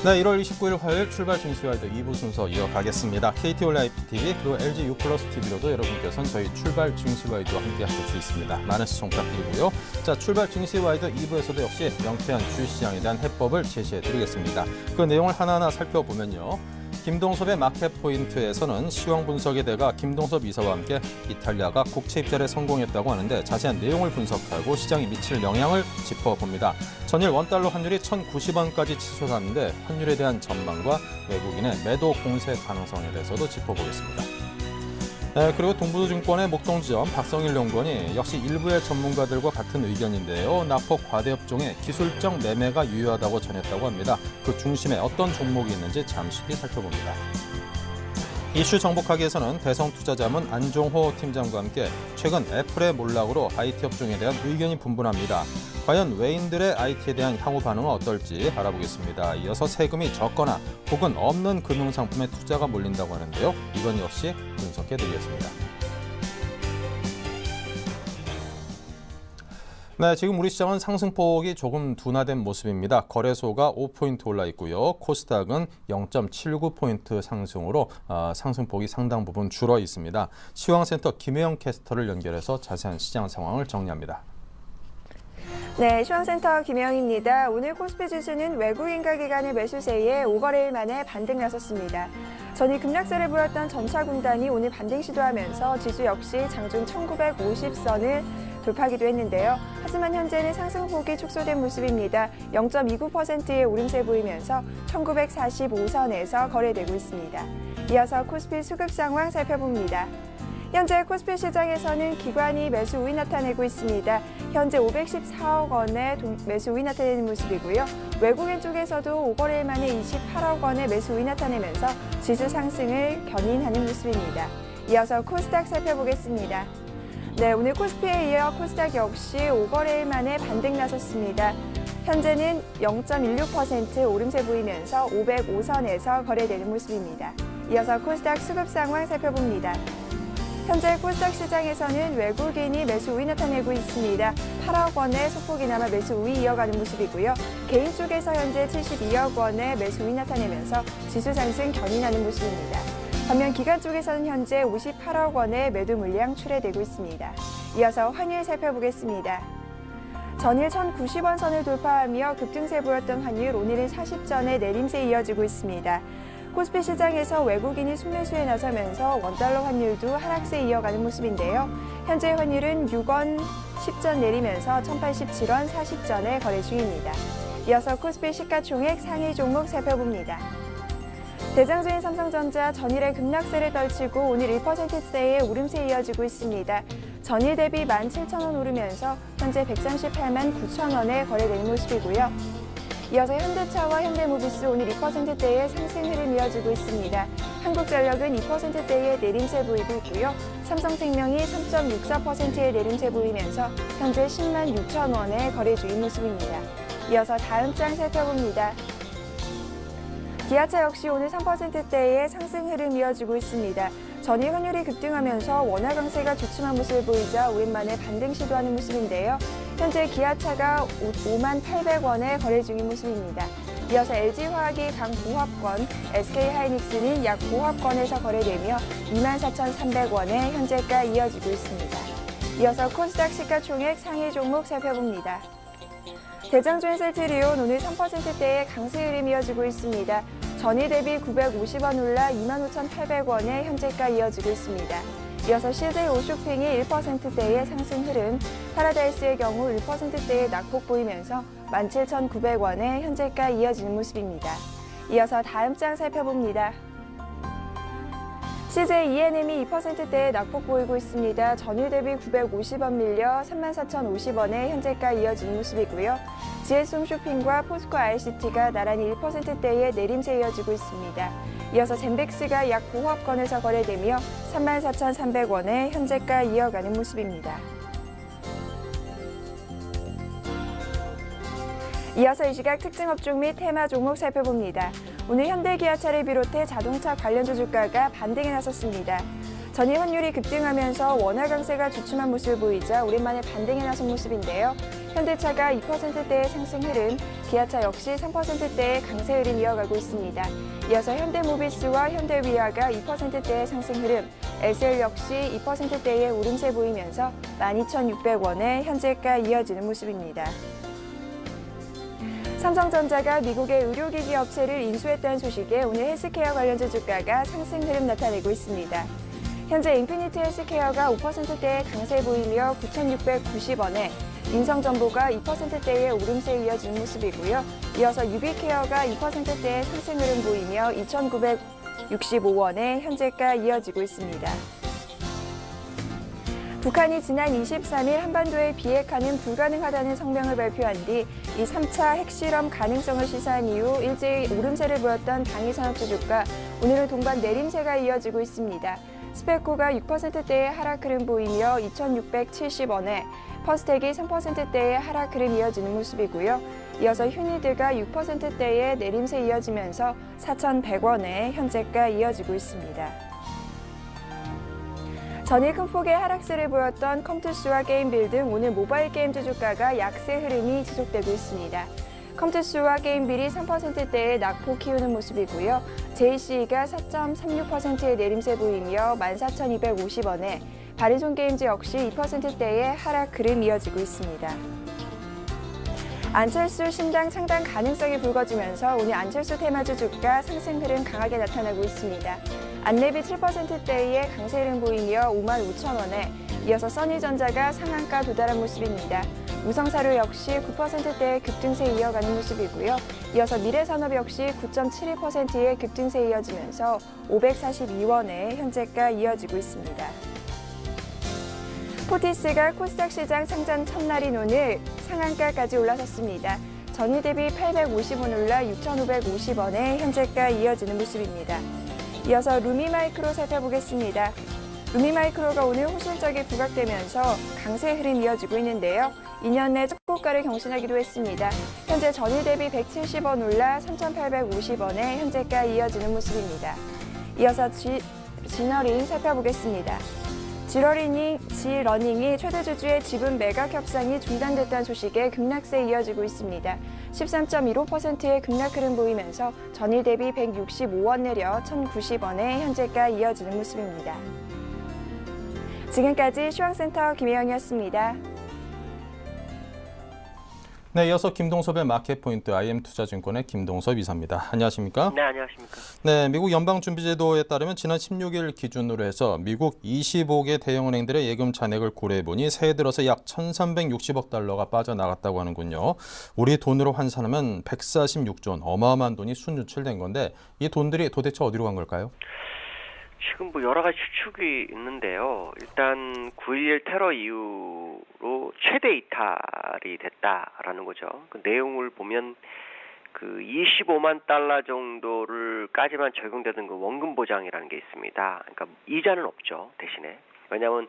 네, 1월 29일 화요일 출발 증시와이드 2부 순서 이어가겠습니다. KT 온라인 TV 그리고 LG U 플러스 TV로도 여러분께서는 저희 출발 증시와이드와 함께 하실 수 있습니다. 많은 시청 부탁드리고요. 자, 출발 증시와이드 2부에서도 역시 명쾌한 주식시장에 대한 해법을 제시해드리겠습니다. 그 내용을 하나하나 살펴보면요. 김동섭의 마켓포인트에서는 시황 분석의 대가 김동섭 이사와 함께 이탈리아가 국채 입찰에 성공했다고 하는데 자세한 내용을 분석하고 시장에 미칠 영향을 짚어봅니다. 전일 원달러 환율이 1,090원까지 치솟았는데 환율에 대한 전망과 외국인의 매도 공세 가능성에 대해서도 짚어보겠습니다. 네, 그리고 동부증권의 목동지점 박성일 연구원이 역시 일부의 전문가들과 같은 의견인데요. 낙폭 과대업종의 기술적 매매가 유효하다고 전했다고 합니다. 그 중심에 어떤 종목이 있는지 잠시 뒤 살펴봅니다. 이슈 정복하기에서는 대성투자자문 안종호 팀장과 함께 최근 애플의 몰락으로 IT 업종에 대한 의견이 분분합니다. 과연 외인들의 IT에 대한 향후 반응은 어떨지 알아보겠습니다. 이어서 세금이 적거나 혹은 없는 금융상품에 투자가 몰린다고 하는데요. 이건 역시 분석해드리겠습니다. 네, 지금 우리 시장은 상승폭이 조금 둔화된 모습입니다. 거래소가 5포인트 올라 있고요. 코스닥은 0.79포인트 상승으로 상승폭이 상당 부분 줄어 있습니다. 시황센터 김혜영 캐스터를 연결해서 자세한 시장 상황을 정리합니다. 네, 시황센터 김혜영입니다. 오늘 코스피 지수는 외국인과 기관의 매수세에 5거래일 만에 반등 나섰습니다. 전일 급락세를 보였던 전차군단이 오늘 반등 시도하면서 지수 역시 장중 1950선을 돌파하기도 했는데요. 하지만 현재는 상승폭이 축소된 모습입니다. 0.29%의 오름세 보이면서 1945선에서 거래되고 있습니다. 이어서 코스피 수급 상황 살펴봅니다. 현재 코스피 시장에서는 기관이 매수 우위 나타내고 있습니다. 현재 514억 원의 매수 우위 나타내는 모습이고요. 외국인 쪽에서도 5거래일 만에 28억 원의 매수 우위 나타내면서 지수 상승을 견인하는 모습입니다. 이어서 코스닥 살펴보겠습니다. 네, 오늘 코스피에 이어 코스닥 역시 5거래일 만에 반등 나섰습니다. 현재는 0.16% 오름세 보이면서 505선에서 거래되는 모습입니다. 이어서 코스닥 수급 상황 살펴봅니다. 현재 코스닥 시장에서는 외국인이 매수 우위 나타내고 있습니다. 8억 원의 소폭이나마 매수 우위 이어가는 모습이고요. 개인 쪽에서 현재 72억 원의 매수 우위 나타내면서 지수 상승 견인하는 모습입니다. 반면 기관 쪽에서는 현재 58억 원의 매도 물량 출회되고 있습니다. 이어서 환율 살펴보겠습니다. 전일 1,090원 선을 돌파하며 급등세 보였던 환율, 오늘은 40전의 내림세 이어지고 있습니다. 코스피 시장에서 외국인이 순매수에 나서면서 원달러 환율도 하락세 이어가는 모습인데요. 현재 환율은 6원 10전 내리면서 1,087원 40전에 거래 중입니다. 이어서 코스피 시가총액 상위 종목 살펴봅니다. 대장주인 삼성전자 전일의 급락세를 떨치고 오늘 1%대의 오름세 이어지고 있습니다. 전일 대비 17,000원 오르면서 현재 138만 9천원에 거래되는 모습이고요. 이어서 현대차와 현대모비스 오늘 2%대의 상승 흐름 이어지고 있습니다. 한국전력은 2%대의 내림세 보이고 있고요. 삼성생명이 3.64%의 내림세 보이면서 현재 10만 6천 원에 거래 중인 모습입니다. 이어서 다음 장 살펴봅니다. 기아차 역시 오늘 3%대의 상승 흐름 이어지고 있습니다. 전일 환율이 급등하면서 원화 강세가 주춤한 모습을 보이자 오랜만에 반등 시도하는 모습인데요. 현재 기아차가 5만 800원에 거래 중인 모습입니다. 이어서 LG화학이 강보합권, SK하이닉스는 약보합권에서 거래되며 24,300원에 현재가 이어지고 있습니다. 이어서 코스닥 시가총액 상위 종목 살펴봅니다. 대장주인 셀트리온 오늘 3%대의 강세 흐름 이어지고 있습니다. 전일 대비 950원 올라 25,800원에 현재가 이어지고 있습니다. 이어서 CJ 오쇼핑이 1%대의 상승 흐름, 파라다이스의 경우 1%대의 낙폭 보이면서 17,900원에 현재가 이어지는 모습입니다. 이어서 다음 장 살펴봅니다. CJ ENM이 2%대의 낙폭 보이고 있습니다. 전일 대비 950원 밀려 34,050원에 현재가 이어지는 모습이고요. GS홈쇼핑과 포스코 ICT가 나란히 1%대의 내림세 이어지고 있습니다. 이어서 젠백스가 약 보합권에서 거래되며 34,300원에 현재가 이어가는 모습입니다. 이어서 이 시각 특징 업종 및 테마 종목 살펴봅니다. 오늘 현대기아차를 비롯해 자동차 관련주 주가가 반등에 나섰습니다. 전일 환율이 급등하면서 원화 강세가 주춤한 모습을 보이자 오랜만에 반등에 나선 모습인데요. 현대차가 2%대의 상승 흐름, 기아차 역시 3%대의 강세 흐름 이어가고 있습니다. 이어서 현대모비스와 현대위아가 2%대의 상승 흐름, SL 역시 2%대의 오름세 보이면서 12,600원의 현재가 이어지는 모습입니다. 삼성전자가 미국의 의료기기 업체를 인수했다는 소식에 오늘 헬스케어 관련주 주가가 상승 흐름 나타내고 있습니다. 현재 인피니트 헬스케어가 5%대의 강세 보이며 9,690원에 인성정보가 2%대의 오름세 이어지는 모습이고요. 이어서 유비케어가 2%대의 상승 흐름 보이며 2,965원에 현재가 이어지고 있습니다. 북한이 지난 23일 한반도의 비핵화는 불가능하다는 성명을 발표한 뒤 이 3차 핵실험 가능성을 시사한 이후 일제히 오름세를 보였던 방위산업주 주가, 오늘은 동반 내림세가 이어지고 있습니다. 스페코가 6%대의 하락 흐름 보이며 2,670원에 퍼스텍이 3%대의 하락 흐름 이어지는 모습이고요. 이어서 휴니드가 6%대의 내림세 이어지면서 4,100원에 현재가 이어지고 있습니다. 전일 큰 폭의 하락세를 보였던 컴투스와 게임빌 등 오늘 모바일 게임주 주가가 약세 흐름이 지속되고 있습니다. 컴투스와 게임빌이 3%대의 낙폭 키우는 모습이고요. JCE가 4.36%의 내림세 보이며 14,250원에 바리존 게임즈 역시 2%대의 하락 흐름 이어지고 있습니다. 안철수 신당 창당 가능성이 불거지면서 오늘 안철수 테마주 주가 상승 흐름 강하게 나타나고 있습니다. 안랩이 7%대의 강세 흐름 보이며 55,000원에 이어서 써니전자가 상한가 도달한 모습입니다. 우성사료 역시 9%대의 급등세 이어가는 모습이고요. 이어서 미래산업 역시 9.72%의 급등세 이어지면서 542원에 현재가 이어지고 있습니다. 포티스가 코스닥 시장 상장 첫날인 오늘 상한가까지 올라섰습니다. 전일 대비 850원 올라 6,550원에 현재가 이어지는 모습입니다. 이어서 루미마이크로 살펴보겠습니다. 루미마이크로가 오늘 호실적이 부각되면서 강세 흐름 이어지고 있는데요. 2년 내 최고가를 경신하기도 했습니다. 현재 전일 대비 170원 올라 3,850원에 현재가 이어지는 모습입니다. 이어서 지너링 살펴보겠습니다. 지러닝이 최대 주주의 지분 매각 협상이 중단됐다는 소식에 급락세 이어지고 있습니다. 13.15%의 급락 흐름 보이면서 전일 대비 165원 내려 1,090원에 현재가 이어지는 모습입니다. 지금까지 시황센터 김혜영이었습니다. 네, 이어서 김동섭의 마켓포인트 IM투자증권의 김동섭 이사입니다. 안녕하십니까? 네, 안녕하십니까? 네, 미국 연방준비제도에 따르면 지난 16일 기준으로 해서 미국 25개 대형은행들의 예금 잔액을 고려해보니 새해 들어서 약 1,360억 달러가 빠져나갔다고 하는군요. 우리 돈으로 환산하면 146조 원, 어마어마한 돈이 순유출된 건데 이 돈들이 도대체 어디로 간 걸까요? 지금 뭐 여러 가지 추측이 있는데요. 일단 9.11 테러 이후로 최대 이탈이 됐다라는 거죠. 그 내용을 보면 그 25만 달러 정도를까지만 적용되던 그 원금 보장이라는 게 있습니다. 그러니까 이자는 없죠, 대신에. 왜냐하면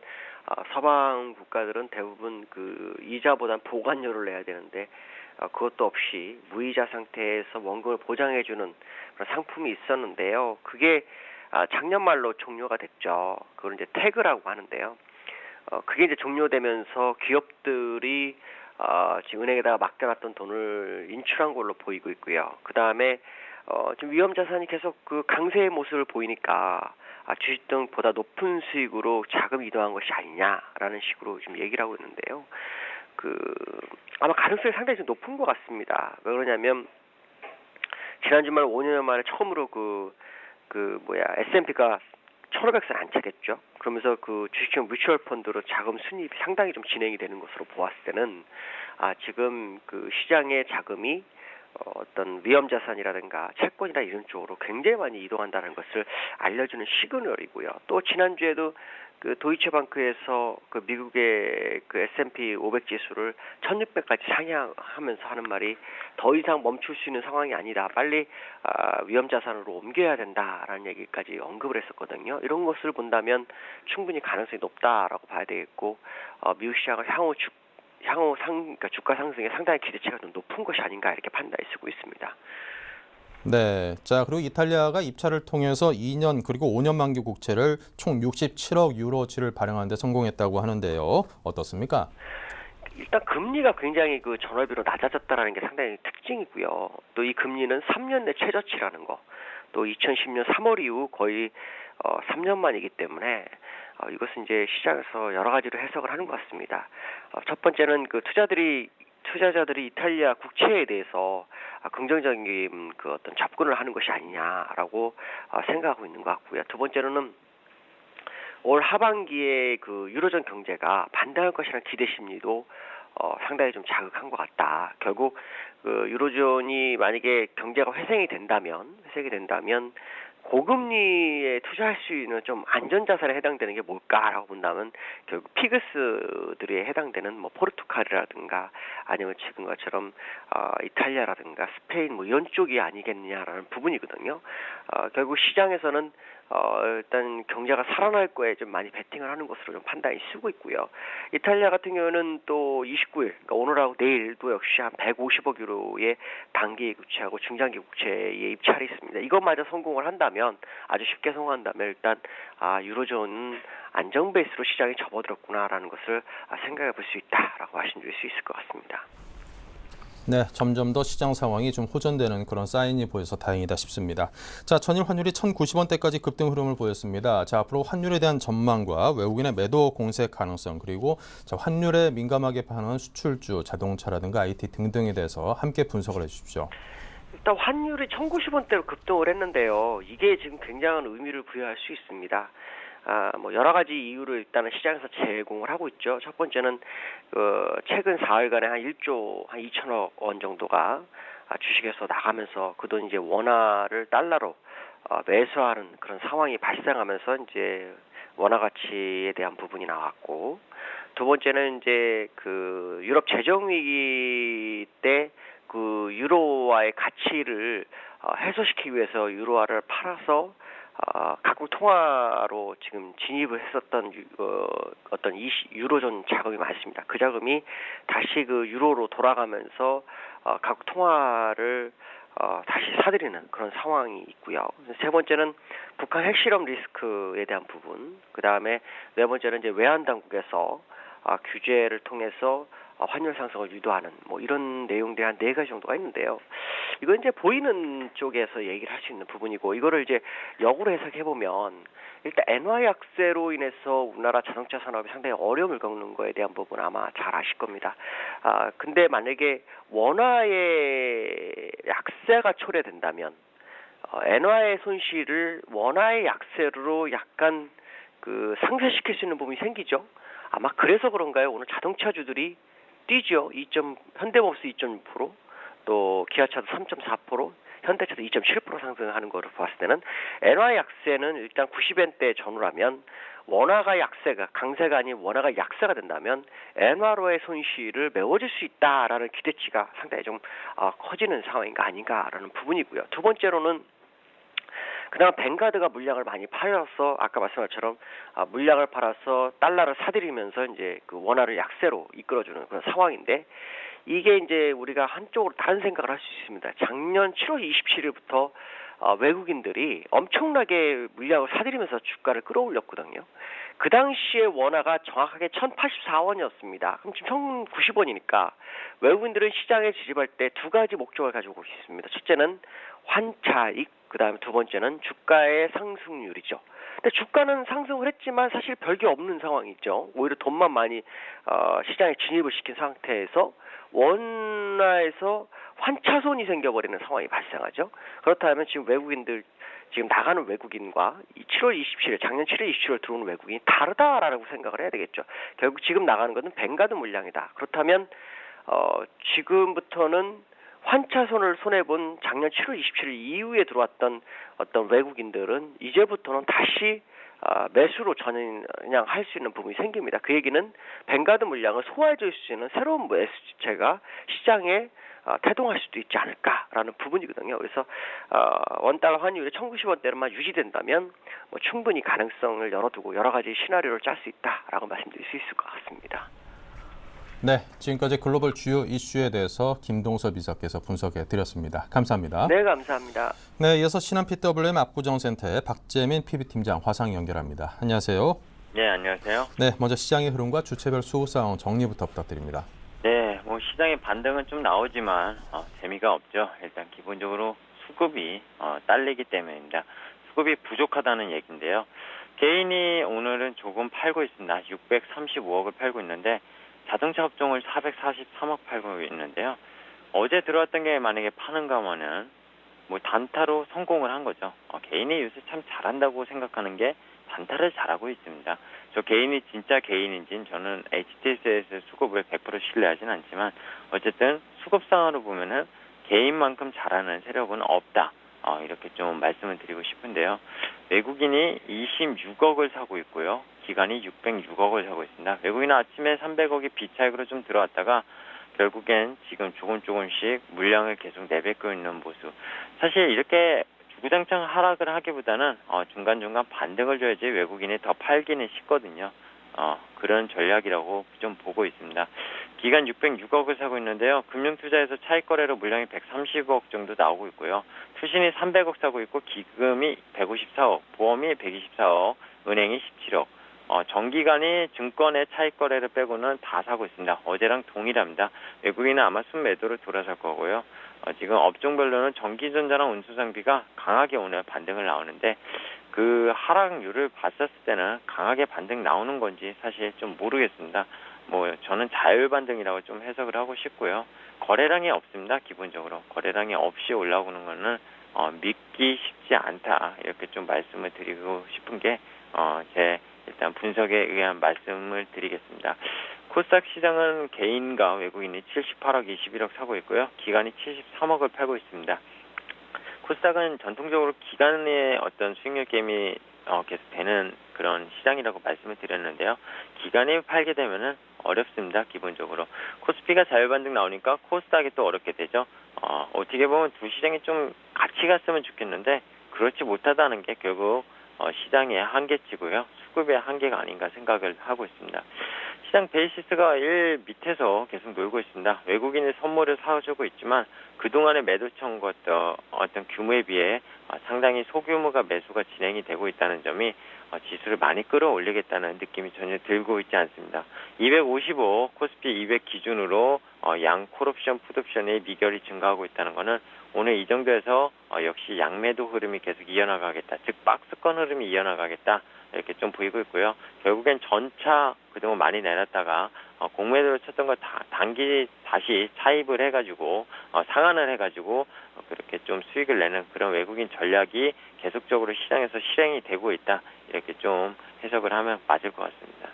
서방 국가들은 대부분 그 이자보단 보관료를 내야 되는데 그것도 없이 무이자 상태에서 원금을 보장해주는 그런 상품이 있었는데요. 그게 작년 말로 종료가 됐죠. 그걸 이제 태그라고 하는데요. 그게 이제 종료되면서 기업들이 지금 은행에다가 맡겨놨던 돈을 인출한 걸로 보이고 있고요. 그 다음에 지금 위험 자산이 계속 그 강세의 모습을 보이니까 주식 등보다 높은 수익으로 자금 이동한 것이 아니냐라는 식으로 지금 얘기를 하고 있는데요. 아마 가능성이 상당히 좀 높은 것 같습니다. 왜 그러냐면 지난 주말 5년 만에 처음으로 S&P가 1,500선 안 차겠죠. 그러면서 그 주식형 뮤추얼 펀드로 자금 수입이 상당히 좀 진행이 되는 것으로 보았을 때는 지금 그 시장의 자금이 어떤 위험 자산이라든가 채권이나 이런 쪽으로 굉장히 많이 이동한다는 것을 알려주는 시그널이고요. 또 지난주에도 그 도이체방크에서 그 미국의 그 S&P 500 지수를 1,600까지 상향하면서 하는 말이 더 이상 멈출 수 있는 상황이 아니다. 빨리 위험 자산으로 옮겨야 된다라는 얘기까지 언급을 했었거든요. 이런 것을 본다면 충분히 가능성이 높다라고 봐야 되겠고 미국 시장을 그러니까 주가 상승에 상당히 기대치가 좀 높은 것이 아닌가 이렇게 판단이 쓰고 있습니다. 네. 자, 그리고 이탈리아가 입찰을 통해서 2년 그리고 5년 만기 국채를 총 67억 유로치를 발행하는 데 성공했다고 하는데요. 어떻습니까? 일단 금리가 굉장히 그 전월비로 낮아졌다라는 게 상당히 특징이고요. 또 이 금리는 3년 내 최저치라는 거. 또 2010년 3월 이후 거의 3년 만이기 때문에 이것은 이제 시장에서 여러 가지로 해석을 하는 것 같습니다. 첫 번째는 그 투자자들이 이탈리아 국채에 대해서 긍정적인 그 어떤 접근을 하는 것이 아니냐라고 생각하고 있는 것 같고요. 두 번째로는 올 하반기에 그 유로존 경제가 반등할 것이라는 기대 심리도 상당히 좀 자극한 것 같다. 결국 그 유로존이 만약에 경제가 회생이 된다면 고금리에 투자할 수 있는 좀 안전자산에 해당되는 게 뭘까라고 본다면 결국 피그스들에 해당되는 뭐 포르투갈이라든가 아니면 지금 것처럼 이탈리아라든가 스페인 뭐 이런 쪽이 아니겠느냐라는 부분이거든요. 결국 시장에서는 일단 경제가 살아날 거에 좀 많이 베팅을 하는 것으로 좀 판단이 쓰고 있고요. 이탈리아 같은 경우는 또 29일, 그러니까 오늘하고 내일도 역시 한 150억 유로의 단기 국채하고 중장기 국채에 입찰이 있습니다. 이것마저 성공을 한다면 아주 쉽게 성공한다면 일단 유로존은 안정 베이스로 시장이 접어들었구나라는 것을 생각해 볼 수 있다라고 말씀드릴 수 있을 것 같습니다. 네, 점점 더 시장 상황이 좀 호전되는 그런 사인이 보여서 다행이다 싶습니다. 자, 전일 환율이 1,090원대까지 급등 흐름을 보였습니다. 자, 앞으로 환율에 대한 전망과 외국인의 매도 공세 가능성 그리고 자, 환율에 민감하게 반응하는 수출주, 자동차라든가 IT 등등에 대해서 함께 분석을 해주십시오. 일단 환율이 1,090원대로 급등을 했는데요. 이게 지금 굉장한 의미를 부여할 수 있습니다. 뭐 여러 가지 이유를 일단은 시장에서 제공을 하고 있죠. 첫 번째는 최근 4일간에 한 1조 한 2천억 원 정도가 주식에서 나가면서 그 돈 이제 원화를 달러로 매수하는 그런 상황이 발생하면서 이제 원화 가치에 대한 부분이 나왔고, 두 번째는 이제 그 유럽 재정 위기 때 그 유로화의 가치를 해소시키기 위해서 유로화를 팔아서 각국 통화로 지금 진입을 했었던 어떤 유로존 자금이 많습니다. 그 자금이 다시 그 유로로 돌아가면서 각국 통화를 다시 사들이는 그런 상황이 있고요. 세 번째는 북한 핵실험 리스크에 대한 부분, 그 다음에 네 번째는 이제 외환 당국에서 규제를 통해서 환율 상승을 유도하는 뭐 이런 내용들이 한 4가지 정도가 있는데요. 이건 이제 보이는 쪽에서 얘기를 할 수 있는 부분이고, 이거를 이제 역으로 해석해 보면 일단 엔화 약세로 인해서 우리나라 자동차 산업이 상당히 어려움을 겪는 거에 대한 부분 아마 잘 아실 겁니다. 근데 만약에 원화의 약세가 초래된다면 엔화의 손실을 원화의 약세로 약간 그 상쇄시킬 수 있는 부분이 생기죠. 아마 그래서 그런가요? 오늘 자동차주들이 뛰죠. 현대모비스 2.6%, 또 기아차도 3.4%, 현대차도 2.7% 상승하는 거를 봤을 때는 엔화 약세는 일단 90엔대 전후라면 원화가 강세가 아닌 원화가 약세가 된다면 엔화로의 손실을 메워줄 수 있다라는 기대치가 상당히 좀 커지는 상황인가 아닌가라는 부분이고요. 두 번째로는 그다음 뱅가드가 물량을 많이 팔아서 아까 말씀한 것처럼 물량을 팔아서 달러를 사들이면서 이제 그 원화를 약세로 이끌어주는 그런 상황인데, 이게 이제 우리가 한쪽으로 다른 생각을 할 수 있습니다. 작년 7월 27일부터 외국인들이 엄청나게 물량을 사들이면서 주가를 끌어올렸거든요. 그 당시에 원화가 정확하게 1,084원이었습니다. 그럼 지금 1,090원이니까 외국인들은 시장에 진입할 때 2가지 목적을 가지고 있습니다. 첫째는 환차익, 그 다음에 두 번째는 주가의 상승률이죠. 근데 주가는 상승을 했지만 사실 별게 없는 상황이죠. 오히려 돈만 많이 시장에 진입을 시킨 상태에서 원화에서 환차손이 생겨버리는 상황이 발생하죠. 그렇다면 지금 지금 나가는 외국인과 작년 7월 27일 들어오는 외국인이 다르다라고 생각을 해야 되겠죠. 결국 지금 나가는 것은 뱅가드 물량이다. 그렇다면 지금부터는 환차손을 손해본 작년 7월 27일 이후에 들어왔던 어떤 외국인들은 이제부터는 다시 매수로 전향할 수 있는 부분이 생깁니다. 그 얘기는 뱅가드 물량을 소화해 줄 수 있는 새로운 매수 주체가 시장에 태동할 수도 있지 않을까라는 부분이거든요. 그래서 원달러 환율이 1,090원대로만 유지된다면 뭐 충분히 가능성을 열어두고 여러 가지 시나리오를 짤 수 있다라고 말씀드릴 수 있을 것 같습니다. 네, 지금까지 글로벌 주요 이슈에 대해서 김동섭 이사께서 분석해 드렸습니다. 감사합니다. 네, 감사합니다. 네, 이어서 신한 PWM 압구정센터의 박재민 PB팀장 화상 연결합니다. 안녕하세요. 네, 안녕하세요. 네, 먼저 시장의 흐름과 주체별 수급 상황 정리부터 부탁드립니다. 네, 시장의 반등은 좀 나오지만 재미가 없죠. 일단 기본적으로 수급이 딸리기 때문입니다. 수급이 부족하다는 얘기인데요. 개인이 오늘은 조금 팔고 있습니다. 635억을 팔고 있는데 자동차 업종을 443억 팔고 있는데요. 어제 들어왔던 게 만약에 파는가 하면은 단타로 성공을 한 거죠. 개인이 요새 참 잘한다고 생각하는 게 단타를 잘하고 있습니다. 저 개인이 진짜 개인인지는 저는 HTS에서 수급을 100% 신뢰하진 않지만 어쨌든 수급상으로 보면은 개인만큼 잘하는 세력은 없다. 이렇게 좀 말씀을 드리고 싶은데요. 외국인이 26억을 사고 있고요. 기관이 606억을 사고 있습니다. 외국인은 아침에 300억이 비차익으로 좀 들어왔다가 결국엔 지금 조금씩 물량을 계속 내뱉고 있는 모습. 사실 이렇게 주구장창 하락을 하기보다는 중간중간 반등을 줘야지 외국인이 더 팔기는 쉽거든요. 그런 전략이라고 좀 보고 있습니다. 기간 606억을 사고 있는데요. 금융투자에서 차익거래로 물량이 130억 정도 나오고 있고요. 투신이 300억 사고 있고 기금이 154억, 보험이 124억, 은행이 17억. 정기간이 증권의 차익거래를 빼고는 다 사고 있습니다. 어제랑 동일합니다. 외국인은 아마 순매도로 돌아설 거고요. 지금 업종별로는 전기전자랑 운수장비가 강하게 오늘 반등을 나오는데 그 하락률을 봤었을 때는 강하게 반등 나오는 건지 사실 좀 모르겠습니다. 저는 자율 반등이라고 좀 해석을 하고 싶고요. 거래량이 없습니다. 기본적으로 거래량이 없이 올라오는 거는 믿기 쉽지 않다. 이렇게 좀 말씀을 드리고 싶은 게 제 일단 분석에 의한 말씀을 드리겠습니다. 코스닥 시장은 개인과 외국인이 78억 21억 사고 있고요. 기관이 73억을 팔고 있습니다. 코스닥은 전통적으로 기관의 어떤 수익률 게임이 계속 되는 그런 시장이라고 말씀을 드렸는데요. 기관이 팔게 되면은 어렵습니다. 기본적으로. 코스피가 자율반등 나오니까 코스닥이 또 어렵게 되죠. 어떻게 보면 두 시장이 좀 같이 갔으면 좋겠는데 그렇지 못하다는 게 결국 시장의 한계치고요. 수급의 한계가 아닌가 생각을 하고 있습니다. 시장 베이시스가 1 밑에서 계속 놀고 있습니다. 외국인이 선물을 사주고 있지만 그동안의 매도 청구했던 어떤 규모에 비해 상당히 소규모가 매수가 진행이 되고 있다는 점이 지수를 많이 끌어올리겠다는 느낌이 전혀 들고 있지 않습니다. 255, 코스피 200 기준으로 양 콜옵션, 풋옵션의 미결이 증가하고 있다는 것은 오늘 이 정도에서 역시 양매도 흐름이 계속 이어나가겠다. 즉 박스권 흐름이 이어나가겠다. 이렇게 좀 보이고 있고요. 결국엔 전차 그동안 많이 내렸다가 공매도로 쳤던 거 단기 다시 차입을 해가지고 상한을 해가지고 그렇게 좀 수익을 내는 그런 외국인 전략이 계속적으로 시장에서 실행이 되고 있다. 이렇게 좀 해석을 하면 맞을 것 같습니다.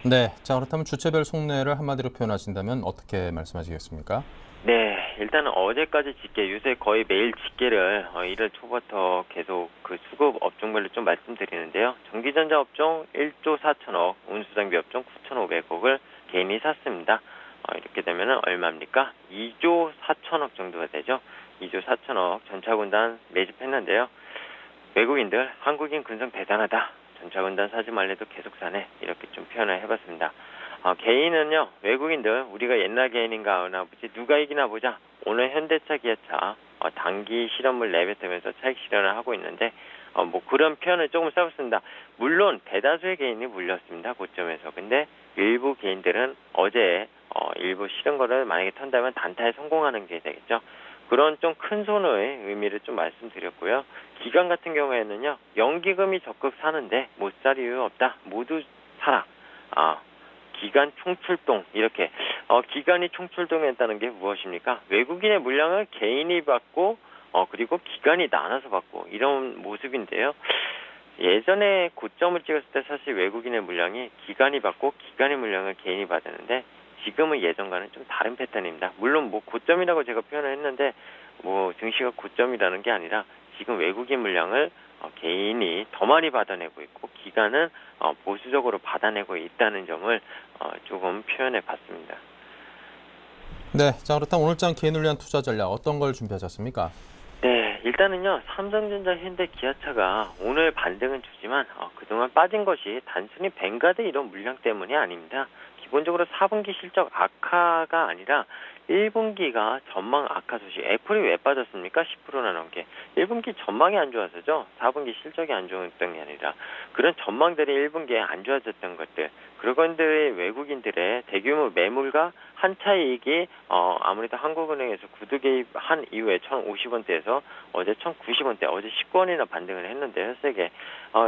네, 자 그렇다면 주체별 속내를 한마디로 표현하신다면 어떻게 말씀하시겠습니까? 네, 일단은 어제까지 집계, 요새 거의 매일 집계를 1월 초부터 계속 그 수급 업종별로 좀 말씀드리는데요. 전기전자 업종 1조 4천억, 운수장비 업종 9,500억을 개인이 샀습니다. 이렇게 되면은 얼마입니까? 2조 4천억 정도가 되죠. 2조 4천억 전차군단 매집했는데요. 외국인들 한국인 근성 대단하다. 전차군단 사지 말래도 계속 사네. 이렇게 좀 표현을 해봤습니다. 개인은요, 외국인들, 우리가 옛날 개인인가 하나 보지, 누가 이기나 보자. 오늘 현대차, 기아차, 단기 실험을 내뱉으면서 차익 실현을 하고 있는데, 그런 표현을 조금 써봤습니다. 물론, 대다수의 개인이 물렸습니다, 고점에서. 근데, 일부 개인들은 어제, 일부 실은 거를 만약에 턴다면 단타에 성공하는 게 되겠죠. 그런 좀 큰 손의 의미를 좀 말씀드렸고요. 기관 같은 경우에는요, 연기금이 적극 사는데, 못 살 이유 없다. 모두 사라. 기관 총출동 이렇게 기관이 총출동했다는 게 무엇입니까? 외국인의 물량을 개인이 받고 그리고 기관이 나눠서 받고 이런 모습인데요. 예전에 고점을 찍었을 때 사실 외국인의 물량이 기관이 받고 기관의 물량을 개인이 받았는데 지금은 예전과는 좀 다른 패턴입니다. 물론 고점이라고 제가 표현을 했는데 증시가 고점이라는 게 아니라 지금 외국인 물량을 개인이 더 많이 받아내고 있고 기관은 보수적으로 받아내고 있다는 점을 조금 표현해 봤습니다. 네, 자 그렇다면 오늘장 개인을 위한 투자 전략 어떤 걸 준비하셨습니까? 네, 일단은요. 삼성전자, 현대, 기아차가 오늘 반등은 주지만 그동안 빠진 것이 단순히 뱅가드 이런 물량 때문이 아닙니다. 기본적으로 4분기 실적 악화가 아니라 1분기가 전망 악화 소식. 애플이 왜 빠졌습니까? 10%나 넘게. 1분기 전망이 안 좋아서죠. 4분기 실적이 안 좋았던 게 아니라 그런 전망들이 1분기에 안 좋아졌던 것들. 그런들의 외국인들의 대규모 매물과 한차 이익이 아무래도 한국은행에서 구두 개입한 이후에 1,050원대에서 어제 1,090원대, 어제 10권이나 반등을 했는데요, 세게.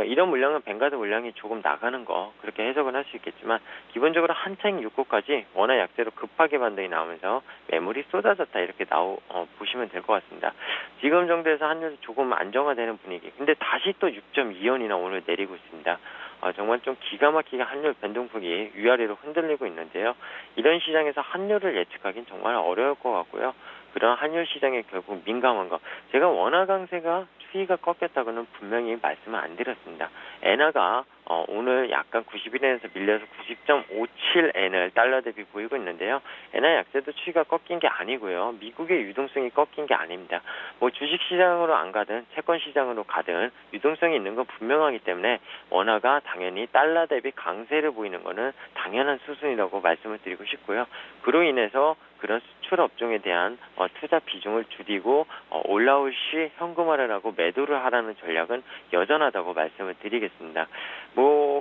이런 물량은 뱅가드 물량이 조금 나가는 거 그렇게 해석은 할 수 있겠지만 기본적으로 한창 6고까지 워낙 약세로 급하게 반등이 나오면서 매물이 쏟아졌다 이렇게 보시면 될 것 같습니다. 지금 정도에서 환율이 조금 안정화되는 분위기. 근데 다시 또 6.2원이나 오늘 내리고 있습니다. 정말 좀 기가 막히게 환율 변동폭이 위아래로 흔들리고 있는데요. 이런 시장에서 환율을 예측하기는 정말 어려울 것 같고요. 그런 환율 시장에 결국 민감한 거. 제가 원화 강세가 추이가 꺾였다고는 분명히 말씀을 안 드렸습니다. 엔화가 오늘 약간 91엔에서 밀려서 90.57엔을 달러 대비 보이고 있는데요. 엔화 약세도 추이가 꺾인 게 아니고요. 미국의 유동성이 꺾인 게 아닙니다. 뭐 주식시장으로 안 가든 채권시장으로 가든 유동성이 있는 건 분명하기 때문에 원화가 당연히 달러 대비 강세를 보이는 거는 당연한 수순이라고 말씀을 드리고 싶고요. 그로 인해서 그런 수출 업종에 대한 투자 비중을 줄이고 올라올 시 현금화를 하고 매도를 하라는 전략은 여전하다고 말씀을 드리겠습니다.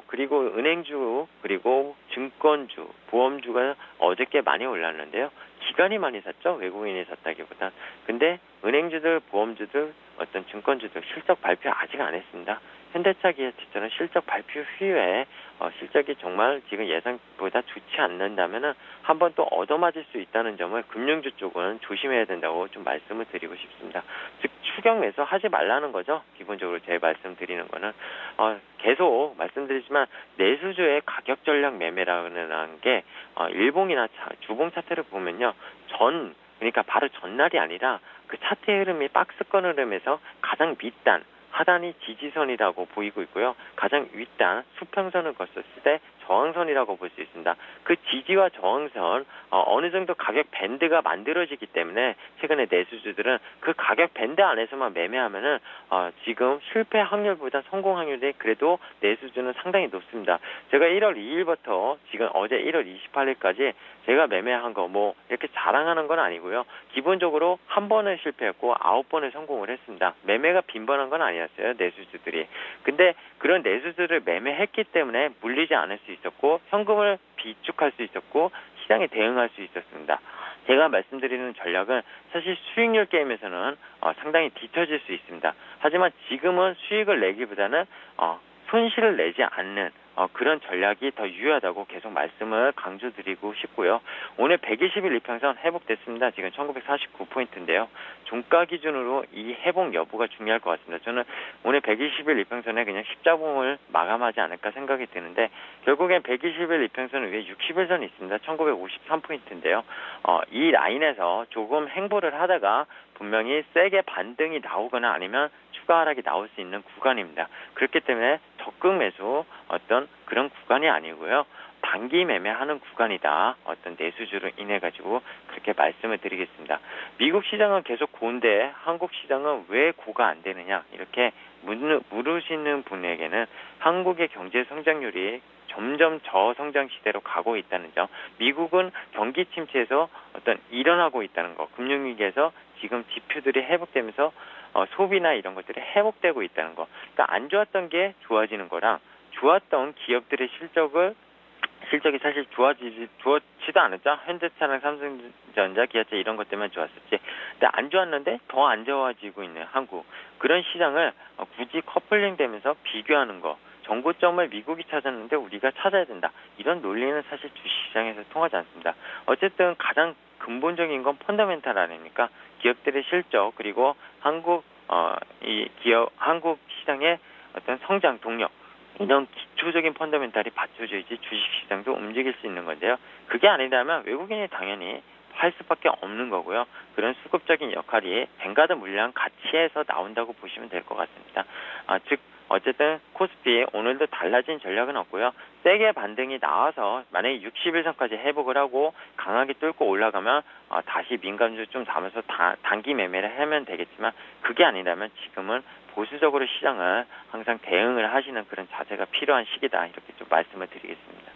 그리고 은행주 그리고 증권주, 보험주가 어저께 많이 올랐는데요. 기관이 많이 샀죠. 외국인이 샀다기보다. 근데 은행주들, 보험주들, 어떤 증권주들 실적 발표 아직 안 했습니다. 현대차, 기아차처럼 실적 발표 후에 실적이 정말 지금 예상보다 좋지 않는다면은 한 번 또 얻어맞을 수 있다는 점을 금융주 쪽은 조심해야 된다고 좀 말씀을 드리고 싶습니다. 즉 추격 매수 하지 말라는 거죠. 기본적으로 제 말씀드리는 거는 계속 말씀드리지만 내수주의 가격 전략 매매라는 게 일봉이나 주봉 차트를 보면요. 그러니까 바로 전날이 아니라 그 차트의 흐름이 박스권 흐름에서 가장 밑단 하단이 지지선이라고 보이고 있고요. 가장 윗단 수평선을 걷었을 때 저항선이라고 볼 수 있습니다. 그 지지와 저항선 어느 정도 가격 밴드가 만들어지기 때문에 최근에 내수주들은 그 가격 밴드 안에서만 매매하면은 지금 실패 확률보다 성공 확률이 그래도 내수주는 상당히 높습니다. 제가 1월 2일부터 지금 어제 1월 28일까지 제가 매매한 거 이렇게 자랑하는 건 아니고요. 기본적으로 한 번은 실패했고 9번을 성공을 했습니다. 매매가 빈번한 건 아니었어요. 내수주들이. 근데 그런 내수주를 매매했기 때문에 물리지 않을 수 있었고 현금을 비축할 수 있었고 시장에 대응할 수 있었습니다. 제가 말씀드리는 전략은 사실 수익률 게임에서는 상당히 뒤처질 수 있습니다. 하지만 지금은 수익을 내기보다는 손실을 내지 않는 그런 전략이 더 유효하다고 계속 말씀을 강조드리고 싶고요. 오늘 120일 이평선 회복됐습니다. 지금 1949포인트인데요. 종가 기준으로 이 회복 여부가 중요할 것 같습니다. 저는 오늘 120일 이평선에 그냥 십자봉을 마감하지 않을까 생각이 드는데 결국엔 120일 이평선 위에 60일선이 있습니다. 1953포인트인데요. 이 라인에서 조금 행보를 하다가 분명히 세게 반등이 나오거나 아니면 추가 하락이 나올 수 있는 구간입니다. 그렇기 때문에 적극 매수 어떤 그런 구간이 아니고요. 단기 매매하는 구간이다. 어떤 내수주로 인해 가지고 그렇게 말씀을 드리겠습니다. 미국 시장은 계속 고인데 한국 시장은 왜 고가 안 되느냐 이렇게 물으시는 분에게는 한국의 경제 성장률이 점점 저성장 시대로 가고 있다는 점, 미국은 경기 침체에서 일어나고 있다는 것, 금융위기에서 지금 지표들이 회복되면서 소비나 이런 것들이 회복되고 있다는 거. 그러니까 안 좋았던 게 좋아지는 거랑 좋았던 기업들의 실적이 사실 좋지도 않았죠. 현대차랑 삼성전자, 기아차 이런 것 때문에 좋았었지. 근데 안 좋았는데 더 안 좋아지고 있는 한국. 그런 시장을 굳이 커플링 되면서 비교하는 거. 정고점을 미국이 찾았는데 우리가 찾아야 된다. 이런 논리는 사실 주식시장에서 통하지 않습니다. 어쨌든 가장 근본적인 건 펀더멘탈 아닙니까? 기업들의 실적 그리고 한국 시장의 어떤 성장 동력 이런 기초적인 펀더멘탈이 받쳐줘야지 주식시장도 움직일 수 있는 건데요. 그게 아니라면 외국인이 당연히 할 수밖에 없는 거고요. 그런 수급적인 역할이 뱅가드 물량 가치에서 나온다고 보시면 될 것 같습니다. 즉 어쨌든 코스피 오늘도 달라진 전략은 없고요. 세게 반등이 나와서 만약에 60일선까지 회복을 하고 강하게 뚫고 올라가면 다시 민감주 좀 담아서 단기 매매를 하면 되겠지만 그게 아니라면 지금은 보수적으로 시장을 항상 대응을 하시는 그런 자세가 필요한 시기다. 이렇게 좀 말씀을 드리겠습니다.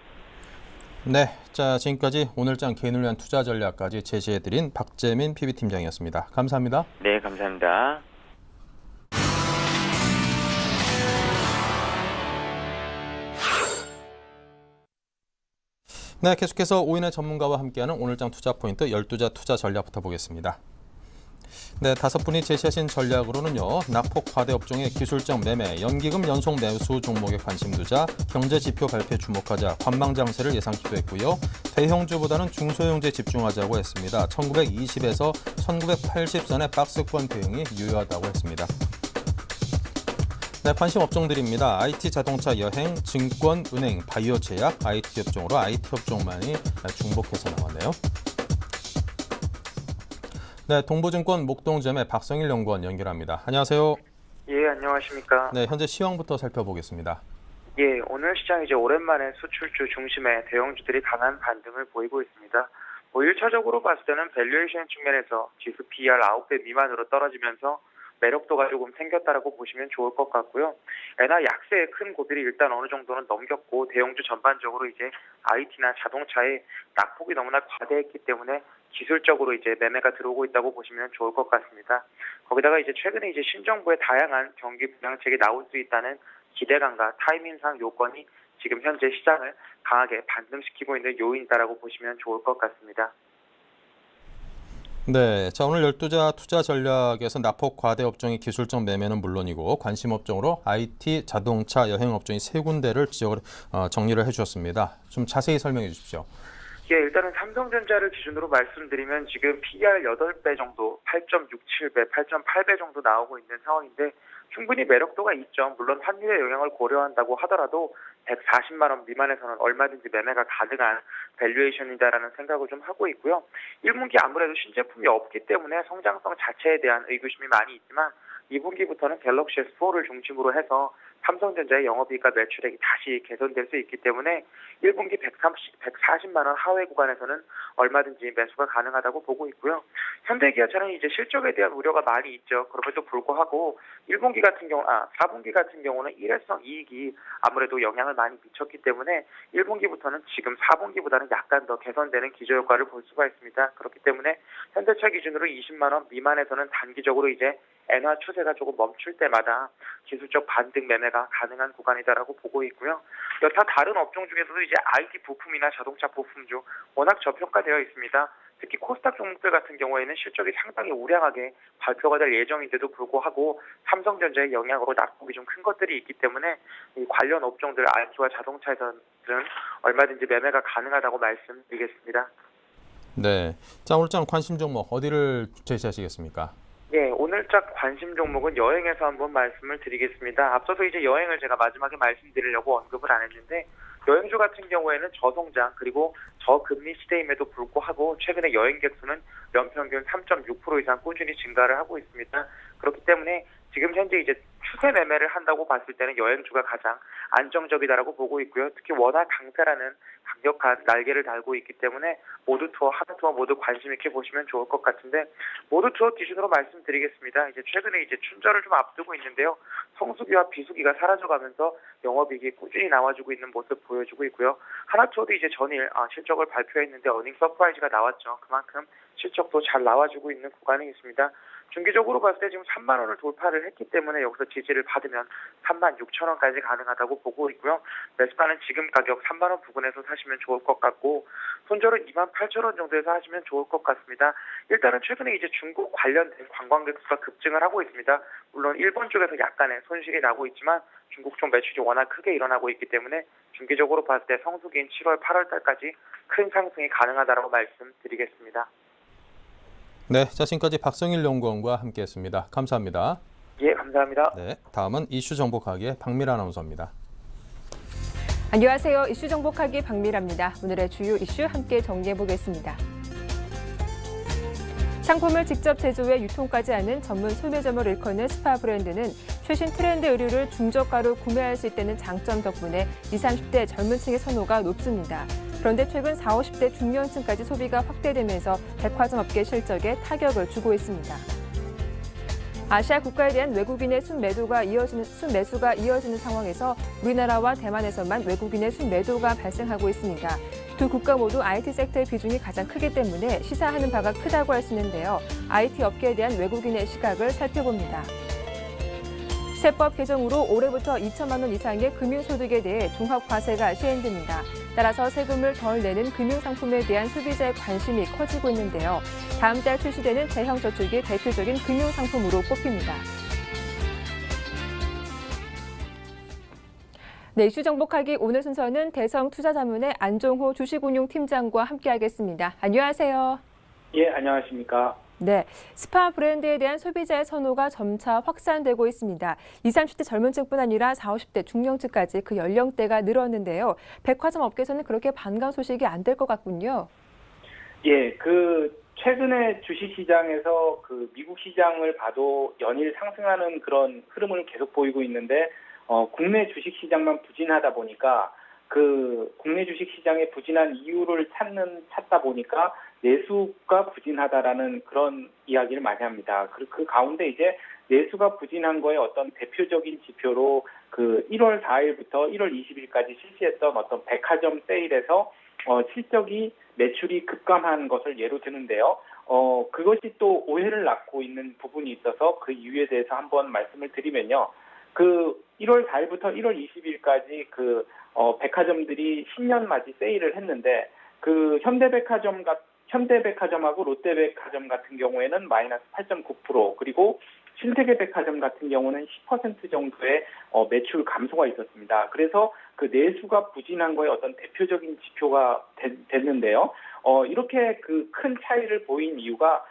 네, 자 지금까지 오늘장 개인을 위한 투자 전략까지 제시해드린 박재민 PB팀장이었습니다. 감사합니다. 네, 감사합니다. 네, 계속해서 오인의 전문가와 함께하는 오늘장 투자 포인트 12자 투자 전략부터 보겠습니다. 네, 5분이 제시하신 전략으로는요. 낙폭 과대 업종의 기술적 매매, 연기금 연속 매수 종목에 관심 두자, 경제 지표 발표에 주목하자, 관망 장세를 예상키도 했고요. 대형주보다는 중소형주에 집중하자고 했습니다. 1920에서 1980선의 박스권 대응이 유효하다고 했습니다. 네, 관심 업종들입니다. IT, 자동차, 여행, 증권, 은행, 바이오, 제약, IT 업종으로 IT 업종만이 중복해서 나왔네요. 네, 동부증권 목동점의 박성일 연구원 연결합니다. 안녕하세요. 예, 안녕하십니까. 네, 현재 시황부터 살펴보겠습니다. 예, 오늘 시장 이제 오랜만에 수출주 중심의 대형주들이 강한 반등을 보이고 있습니다. 1차적으로 봤을 때는 밸류에이션 측면에서 지수 PER 9배 미만으로 떨어지면서 매력도가 조금 생겼다라고 보시면 좋을 것 같고요. 엔화 약세의 큰 고비를 일단 어느 정도는 넘겼고 대형주 전반적으로 이제 IT나 자동차에 낙폭이 너무나 과대했기 때문에 기술적으로 이제 매매가 들어오고 있다고 보시면 좋을 것 같습니다. 거기다가 이제 최근에 이제 신정부의 다양한 경기 부양책이 나올 수 있다는 기대감과 타이밍상 요건이 지금 현재 시장을 강하게 반등시키고 있는 요인이다라고 보시면 좋을 것 같습니다. 네, 자 오늘 12자 투자 전략에서 낙폭 과대 업종의 기술적 매매는 물론이고 관심 업종으로 IT, 자동차, 여행 업종이 세 군데를 정리를 해주셨습니다. 좀 자세히 설명해 주십시오. 예, 일단은 삼성전자를 기준으로 말씀드리면 지금 PER 8배 정도, 8.67배, 8.8배 정도 나오고 있는 상황인데 충분히 매력도가 있죠. 물론 환율의 영향을 고려한다고 하더라도 140만 원 미만에서는 얼마든지 매매가 가능한 밸류에이션이다라는 생각을 좀 하고 있고요. 1분기 아무래도 신제품이 없기 때문에 성장성 자체에 대한 의구심이 많이 있지만 2분기부터는 갤럭시 S4를 중심으로 해서 삼성전자의 영업이익과 매출액이 다시 개선될 수 있기 때문에 1분기 140만 원 하회 구간에서는 얼마든지 매수가 가능하다고 보고 있고요. 현대기아차는 이제 실적에 대한 우려가 많이 있죠. 그럼에도 불구하고 4분기 같은 경우는 일회성 이익이 아무래도 영향을 많이 미쳤기 때문에 1분기부터는 지금 4분기보다는 약간 더 개선되는 기저효과를 볼 수가 있습니다. 그렇기 때문에 현대차 기준으로 20만 원 미만에서는 단기적으로 이제 엔화 추세가 조금 멈출 때마다 기술적 반등 매매가 가능한 구간이다라고 보고 있고요. 여타 다른 업종 중에서도 이제 IT 부품이나 자동차 부품주 워낙 저평가되어 있습니다. 특히 코스닥 종목들 같은 경우에는 실적이 상당히 우량하게 발표가 될 예정인데도 불구하고 삼성전자의 영향으로 낙폭이 좀 큰 것들이 있기 때문에 이 관련 업종들 IT와 자동차에서는 얼마든지 매매가 가능하다고 말씀드리겠습니다. 네, 자 오늘장 관심 종목 어디를 제시하시겠습니까? 네, 오늘짝 관심 종목은 여행에서 한번 말씀을 드리겠습니다. 앞서서 이제 여행을 제가 마지막에 말씀드리려고 언급을 안 했는데 여행주 같은 경우에는 저성장 그리고 저금리 시대임에도 불구하고 최근에 여행객 수는 연평균 3.6% 이상 꾸준히 증가를 하고 있습니다. 그렇기 때문에 지금 현재 이제 추세 매매를 한다고 봤을 때는 여행주가 가장 안정적이다라고 보고 있고요. 특히 워낙 강세라는 강력한 날개를 달고 있기 때문에 모두투어, 하나투어 모두 관심 있게 보시면 좋을 것 같은데 모두투어 기준으로 말씀드리겠습니다. 이제 최근에 이제 춘절을 좀 앞두고 있는데요. 성수기와 비수기가 사라져가면서 영업이익이 꾸준히 나와주고 있는 모습 보여주고 있고요. 하나투어도 이제 전일 실적을 발표했는데 어닝 서프라이즈가 나왔죠. 그만큼 실적도 잘 나와주고 있는 구간이 있습니다. 중기적으로 봤을 때 지금 3만 원을 돌파를 했기 때문에 여기서 지지를 받으면 3만 6천 원까지 가능하다고 보고 있고요. 매수가는 지금 가격 3만 원 부근에서 사시면 좋을 것 같고 손절은 2만 8천 원 정도에서 하시면 좋을 것 같습니다. 일단은 최근에 이제 중국 관련된 관광객 수가 급증을 하고 있습니다. 물론 일본 쪽에서 약간의 손실이 나고 있지만 중국 쪽 매출이 워낙 크게 일어나고 있기 때문에 중기적으로 봤을 때 성수기인 7월, 8월 달까지 큰 상승이 가능하다고 말씀드리겠습니다. 네, 자 지금까지 박성일 연구원과 함께했습니다. 감사합니다. 예, 감사합니다. 네, 다음은 이슈 정보카기의 박미라 아나운서입니다. 안녕하세요. 이슈 정보카기 박미라입니다. 오늘의 주요 이슈 함께 정리해보겠습니다. 상품을 직접 제조해 유통까지 하는 전문 소매점을 일컫는 스파 브랜드는 최신 트렌드 의류를 중저가로 구매할 수 있다는 장점 덕분에 20, 30대 젊은 층의 선호가 높습니다. 그런데 최근 40, 50대 중년층까지 소비가 확대되면서 백화점 업계 실적에 타격을 주고 있습니다. 아시아 국가에 대한 외국인의 순매수가 이어지는 상황에서 우리나라와 대만에서만 외국인의 순매도가 발생하고 있습니다. 두 국가 모두 IT 섹터의 비중이 가장 크기 때문에 시사하는 바가 크다고 할 수 있는데요. IT 업계에 대한 외국인의 시각을 살펴봅니다. 세법 개정으로 올해부터 2천만 원 이상의 금융소득에 대해 종합과세가 시행됩니다. 따라서 세금을 덜 내는 금융상품에 대한 소비자의 관심이 커지고 있는데요. 다음 달 출시되는 대형저축이 대표적인 금융상품으로 꼽힙니다. 네, 이슈 정복하기 오늘 순서는 대성투자자문의 안종호 주식운용팀장과 함께하겠습니다. 안녕하세요. 예, 안녕하십니까. 네, 스파 브랜드에 대한 소비자의 선호가 점차 확산되고 있습니다. 20, 30대 젊은 층뿐 아니라 40, 50대 중령층까지 그 연령대가 늘었는데요. 백화점 업계에서는 그렇게 반가운 소식이 안 될 것 같군요. 예, 최근에 주식시장에서 미국 시장을 봐도 연일 상승하는 그런 흐름을 계속 보이고 있는데, 국내 주식시장만 부진하다 보니까 국내 주식시장의 부진한 이유를 찾다 보니까 내수가 부진하다라는 그런 이야기를 많이 합니다. 그 가운데 이제 내수가 부진한 거에 어떤 대표적인 지표로 1월 4일부터 1월 20일까지 실시했던 어떤 백화점 세일에서 실적이 매출이 급감한 것을 예로 드는데요. 그것이 또 오해를 낳고 있는 부분이 있어서 그 이유에 대해서 한번 말씀을 드리면요. 1월 4일부터 1월 20일까지 백화점들이 신년맞이 세일을 했는데 현대백화점하고 롯데백화점 같은 경우에는 마이너스 8.9% 그리고 신세계백화점 같은 경우는 10% 정도의 매출 감소가 있었습니다. 그래서 내수가 부진한 거에 어떤 대표적인 지표가 됐는데요. 이렇게 큰 차이를 보인 이유가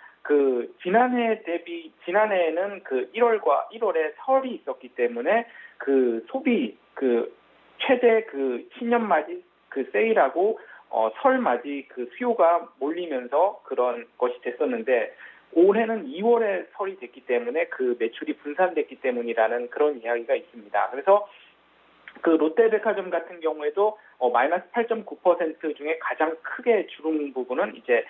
지난해에는 1월과 1월에 설이 있었기 때문에 소비 최대 신년맞이 세일하고 설맞이 수요가 몰리면서 그런 것이 됐었는데 올해는 2월에 설이 됐기 때문에 매출이 분산됐기 때문이라는 그런 이야기가 있습니다. 그래서 롯데백화점 같은 경우에도 마이너스 8.9% 중에 가장 크게 줄은 부분은 이제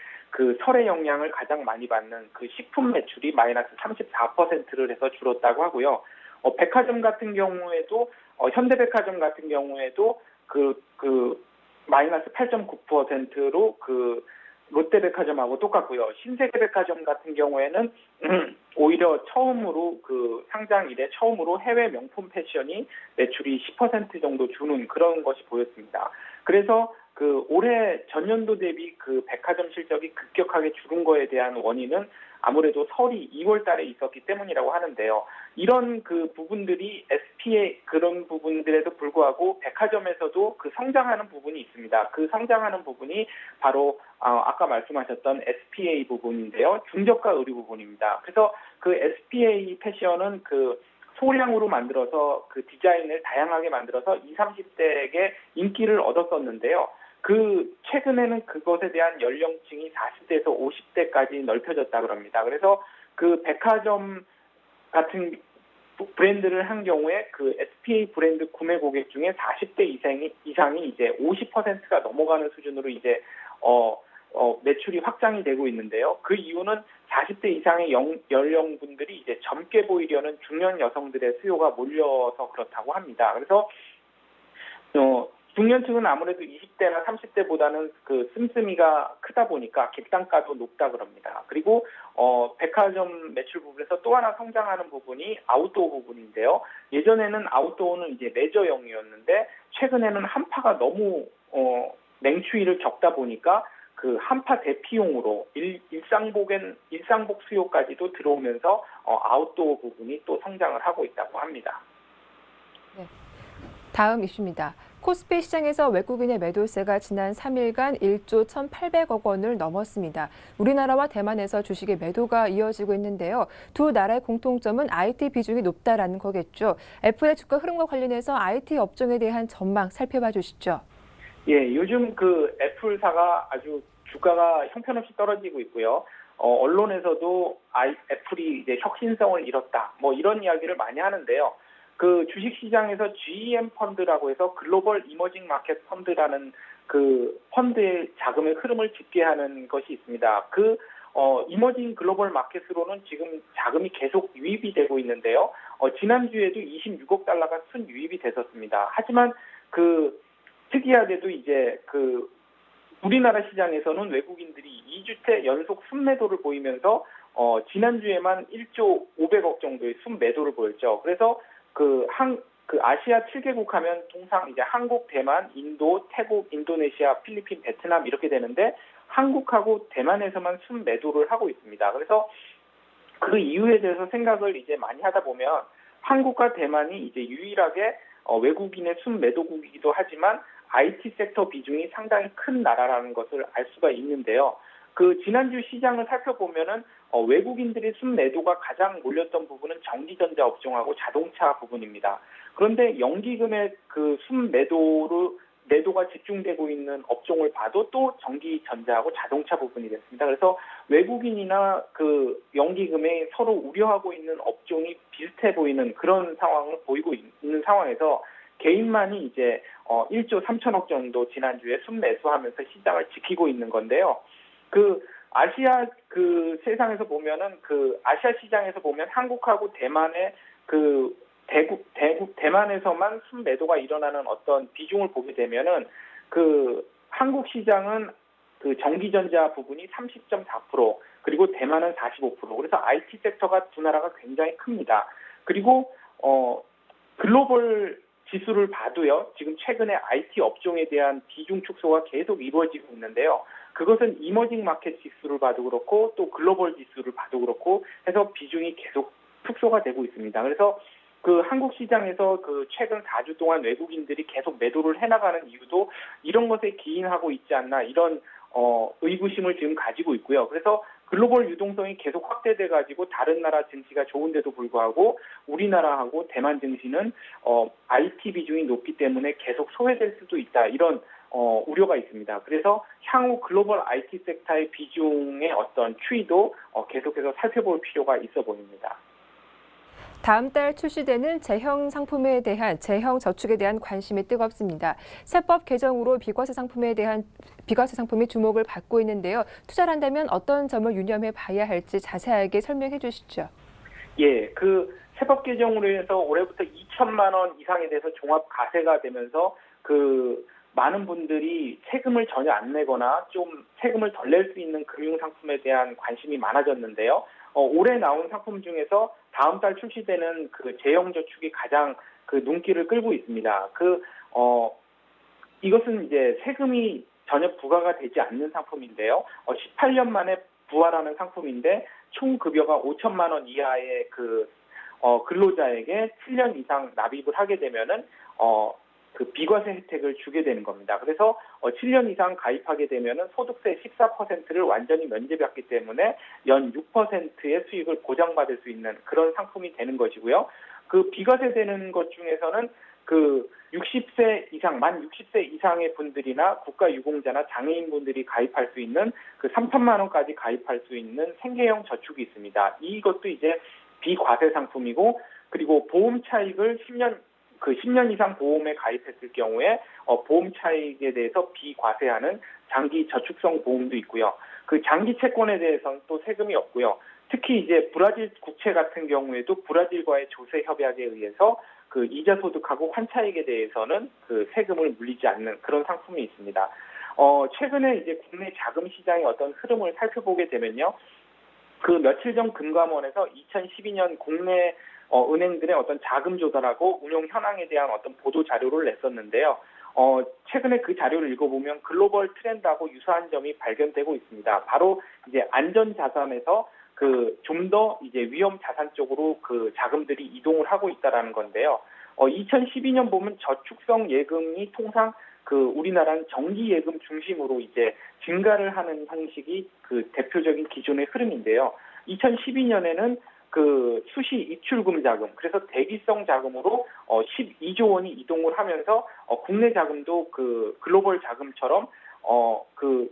설의 영향을 가장 많이 받는 식품 매출이 마이너스 34%를 해서 줄었다고 하고요. 백화점 같은 경우에도 현대백화점 같은 경우에도 마이너스 8.9%로 롯데백화점하고 똑같고요. 신세계백화점 같은 경우에는 오히려 처음으로 상장 이래 처음으로 해외 명품 패션이 매출이 10% 정도 주는 그런 것이 보였습니다. 그래서 올해 전년도 대비 백화점 실적이 급격하게 줄은 거에 대한 원인은 아무래도 설이 2월 달에 있었기 때문이라고 하는데요. 이런 부분들이 SPA 그런 부분들에도 불구하고 백화점에서도 성장하는 부분이 있습니다. 성장하는 부분이 바로 아까 말씀하셨던 SPA 부분인데요. 중저가 의류 부분입니다. 그래서 SPA 패션은 소량으로 만들어서 디자인을 다양하게 만들어서 20, 30대에게 인기를 얻었었는데요. 최근에는 그것에 대한 연령층이 40대에서 50대까지 넓혀졌다고 합니다. 그래서 백화점 같은 브랜드를 한 경우에 SPA 브랜드 구매 고객 중에 40대 이상이 이제 50%가 넘어가는 수준으로 이제 매출이 확장이 되고 있는데요. 그 이유는 40대 이상의 연령분들이 이제 젊게 보이려는 중년 여성들의 수요가 몰려서 그렇다고 합니다. 그래서 중년층은 아무래도 20대나 30대보다는 씀씀이가 크다 보니까 객단가도 높다 그럽니다. 그리고 백화점 매출 부분에서 또 하나 성장하는 부분이 아웃도어 부분인데요. 예전에는 아웃도어는 이제 레저용이었는데 최근에는 한파가 너무 냉추위를 겪다 보니까 한파 대피용으로 일상복 수요까지도 들어오면서 아웃도어 부분이 또 성장을 하고 있다고 합니다. 네. 다음 이슈입니다. 코스피 시장에서 외국인의 매도세가 지난 3일간 1조 1,800억 원을 넘었습니다. 우리나라와 대만에서 주식의 매도가 이어지고 있는데요. 두 나라의 공통점은 IT 비중이 높다라는 거겠죠. 애플의 주가 흐름과 관련해서 IT 업종에 대한 전망 살펴봐 주시죠. 예, 요즘 애플사가 아주 주가가 형편없이 떨어지고 있고요. 언론에서도 애플이 이제 혁신성을 잃었다. 이런 이야기를 많이 하는데요. 주식시장에서 GEM 펀드라고 해서 글로벌 이머징 마켓 펀드라는 펀드의 자금의 흐름을 집계하는 것이 있습니다. 이머징 글로벌 마켓으로는 지금 자금이 계속 유입이 되고 있는데요. 지난주에도 26억 달러가 순 유입이 됐었습니다. 하지만 특이하게도 이제 우리나라 시장에서는 외국인들이 2주째 연속 순매도를 보이면서 지난주에만 1조 500억 정도의 순매도를 보였죠. 그래서 그 아시아 7개국 하면 통상 이제 한국, 대만, 인도, 태국, 인도네시아, 필리핀, 베트남 이렇게 되는데 한국하고 대만에서만 순매도를 하고 있습니다. 그래서 그 이유에 대해서 생각을 이제 많이 하다 보면 한국과 대만이 이제 유일하게 외국인의 순매도국이기도 하지만 IT 섹터 비중이 상당히 큰 나라라는 것을 알 수가 있는데요. 그 지난주 시장을 살펴보면은 외국인들의 순매도가 가장 몰렸던 부분은 전기전자 업종하고 자동차 부분입니다. 그런데 연기금의 그 매도가 집중되고 있는 업종을 봐도 또 전기전자하고 자동차 부분이 됐습니다. 그래서 외국인이나 그 연기금에 서로 우려하고 있는 업종이 비슷해 보이는 그런 상황을 보이고 있는 상황에서 개인만이 이제 1조 3천억 정도 지난주에 순매수하면서 시장을 지키고 있는 건데요. 그 아시아 그 세상에서 보면은 그 아시아 시장에서 보면 한국하고 대만의 대만에서만 순매도가 일어나는 어떤 비중을 보게 되면은 그 한국 시장은 그 전기전자 부분이 30.4%, 그리고 대만은 45%. 그래서 IT 섹터가 두 나라가 굉장히 큽니다. 그리고 글로벌 지수를 봐도요, 지금 최근에 IT 업종에 대한 비중 축소가 계속 이루어지고 있는데요. 그것은 이머징 마켓 지수를 봐도 그렇고 또 글로벌 지수를 봐도 그렇고 해서 비중이 계속 축소가 되고 있습니다. 그래서 그 한국 시장에서 그 최근 4주 동안 외국인들이 계속 매도를 해나가는 이유도 이런 것에 기인하고 있지 않나, 이런 의구심을 지금 가지고 있고요. 그래서 글로벌 유동성이 계속 확대돼 가지고 다른 나라 증시가 좋은데도 불구하고 우리나라하고 대만 증시는 IT 비중이 높기 때문에 계속 소외될 수도 있다, 이런 우려가 있습니다. 그래서 향후 글로벌 IT 섹터의 비중의 어떤 추이도 계속해서 살펴볼 필요가 있어 보입니다. 다음 달 출시되는 제형 저축에 대한 관심이 뜨겁습니다. 세법 개정으로 비과세 상품이 주목을 받고 있는데요. 투자를 한다면 어떤 점을 유념해 봐야 할지 자세하게 설명해 주시죠. 예, 그 세법 개정으로 해서 올해부터 2천만 원 이상에 대해서 종합 과세가 되면서 그 많은 분들이 세금을 전혀 안 내거나 좀 세금을 덜 낼 수 있는 금융 상품에 대한 관심이 많아졌는데요. 올해 나온 상품 중에서 다음 달 출시되는 그 제형 저축이 가장 그 눈길을 끌고 있습니다. 이것은 이제 세금이 전혀 부과가 되지 않는 상품인데요. 18년 만에 부활하는 상품인데 총 급여가 5천만 원 이하의 근로자에게 7년 이상 납입을 하게 되면은 그 비과세 혜택을 주게 되는 겁니다. 그래서 7년 이상 가입하게 되면은 소득세 14%를 완전히 면제받기 때문에 연 6%의 수익을 보장받을 수 있는 그런 상품이 되는 것이고요. 그 비과세 되는 것 중에서는 그 60세 이상, 만 60세 이상의 분들이나 국가유공자나 장애인분들이 가입할 수 있는 그 3천만 원까지 가입할 수 있는 생계형 저축이 있습니다. 이것도 이제 비과세 상품이고, 그리고 보험 차익을 10년 이상 보험에 가입했을 경우에 보험 차익에 대해서 비과세하는 장기 저축성 보험도 있고요. 그 장기 채권에 대해서는 또 세금이 없고요. 특히 이제 브라질 국채 같은 경우에도 브라질과의 조세 협약에 의해서 그 이자 소득하고 환차익에 대해서는 그 세금을 물리지 않는 그런 상품이 있습니다. 최근에 이제 국내 자금 시장의 어떤 흐름을 살펴보게 되면요. 그 며칠 전 금감원에서 2012년 국내 은행들의 어떤 자금 조달하고 운용 현황에 대한 어떤 보도 자료를 냈었는데요. 최근에 그 자료를 읽어보면 글로벌 트렌드하고 유사한 점이 발견되고 있습니다. 바로 이제 안전 자산에서 좀 더 이제 위험 자산 쪽으로 그 자금들이 이동을 하고 있다라는 건데요. 2012년 보면 저축성 예금이 통상 우리나라는 정기 예금 중심으로 이제 증가를 하는 형식이 그 대표적인 기존의 흐름인데요. 2012년에는 그 수시 입출금 자금, 그래서 대기성 자금으로 12조 원이 이동을 하면서 국내 자금도 그 글로벌 자금처럼